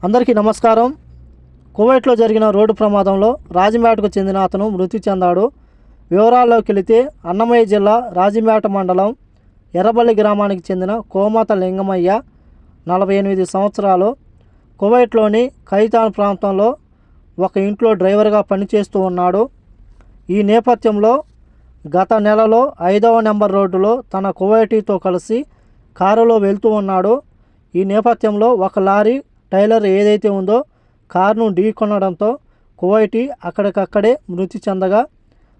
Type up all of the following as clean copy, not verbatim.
అందరికీ నమస్కారం. కువైట్లో జరిగిన రోడ్డు ప్రమాదంలో రాజంపేటకు చెందిన అతను మృతి చెందాడు. వివరాల్లోకి వెళితే అన్నమయ్య జిల్లా రాజంపేట మండలం ఎర్రబల్లి గ్రామానికి చెందిన కోమాత లింగమయ్య 48 సంవత్సరాలు. కువైట్లోని ఖైతాన్ ప్రాంతంలో ఒక ఇంట్లో డ్రైవర్గా పనిచేస్తూ ఉన్నాడు. ఈ నేపథ్యంలో గత నెలలో 5వ నెంబర్ రోడ్డులో తన కువైటీతో కలిసి కారులో వెళ్తూ ఉన్నాడు. ఈ నేపథ్యంలో ఒక లారీ టైలర్ ఏదైతే ఉందో కారును ఢీకొనడంతో కువైటీ అక్కడికక్కడే మృతి చెందగా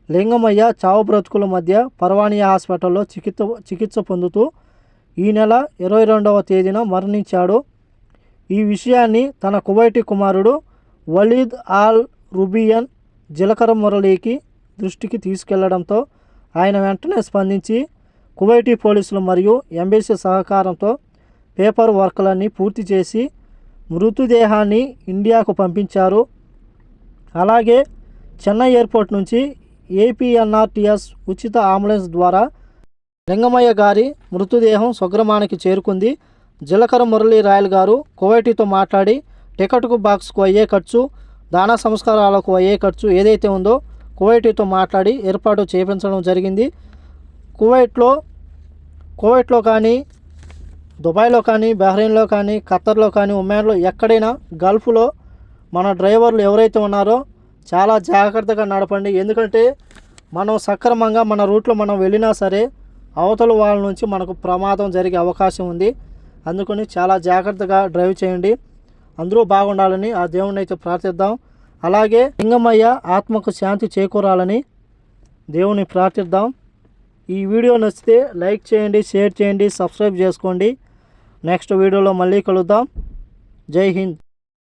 లింగమయ్య చావు బ్రతుకుల మధ్య పర్వానియా హాస్పిటల్లో చికిత్స పొందుతూ ఈ నెల 22వ తేదీన మరణించాడు. ఈ విషయాన్ని తన కువైటీ కుమారుడు వలీద్ ఆల్ రుబియన్ జిలకర మురళీకి దృష్టికి తీసుకెళ్లడంతో ఆయన వెంటనే స్పందించి కువైటీ పోలీసులు మరియు ఎంబసీ సహకారంతో పేపర్ వర్క్లన్నీ పూర్తి చేసి మృతదేహాన్ని ఇండియాకు పంపించారు. అలాగే చెన్నై ఎయిర్పోర్ట్ నుంచి ఏపీఎన్ఆర్టీఎస్ ఉచిత అంబులెన్స్ ద్వారా లింగమయ్య గారి మృతదేహం స్వగ్రామానికి చేరుకుంది. జిలకర మురళీ రాయల్ గారు కువైటీతో మాట్లాడి టికెట్కు బాక్స్కు అయ్యే ఖర్చు, దానా సంస్కారాలకు అయ్యే ఖర్చు ఏదైతే ఉందో కువైటీతో మాట్లాడి ఏర్పాటు చేయించడం జరిగింది. కువైట్లో కానీ, దుబాయ్లో కానీ, బహ్రెయిన్లో కానీ, ఖత్తర్లో కానీ, ఒమాన్లో ఎక్కడైనా గల్ఫ్లో మన డ్రైవర్లు ఎవరైతే ఉన్నారో చాలా జాగ్రత్తగా నడపండి. ఎందుకంటే మనం సక్రమంగా మన రూట్లో మనం వెళ్ళినా సరే అవతల వాళ్ళ నుంచి మనకు ప్రమాదం జరిగే అవకాశం ఉంది. అందుకని చాలా జాగ్రత్తగా డ్రైవ్ చేయండి. అందరూ బాగుండాలని ఆ దేవుణ్ణి అయితే ప్రార్థిద్దాం. అలాగే లింగమయ్య ఆత్మకు శాంతి చేకూరాలని దేవుని ప్రార్థిద్దాం. ఈ వీడియో నచ్చితే లైక్ చేయండి, షేర్ చేయండి, సబ్స్క్రైబ్ చేసుకోండి. నెక్స్ట్ వీడియోలో మళ్ళీ కలుద్దాం. జై హింద్.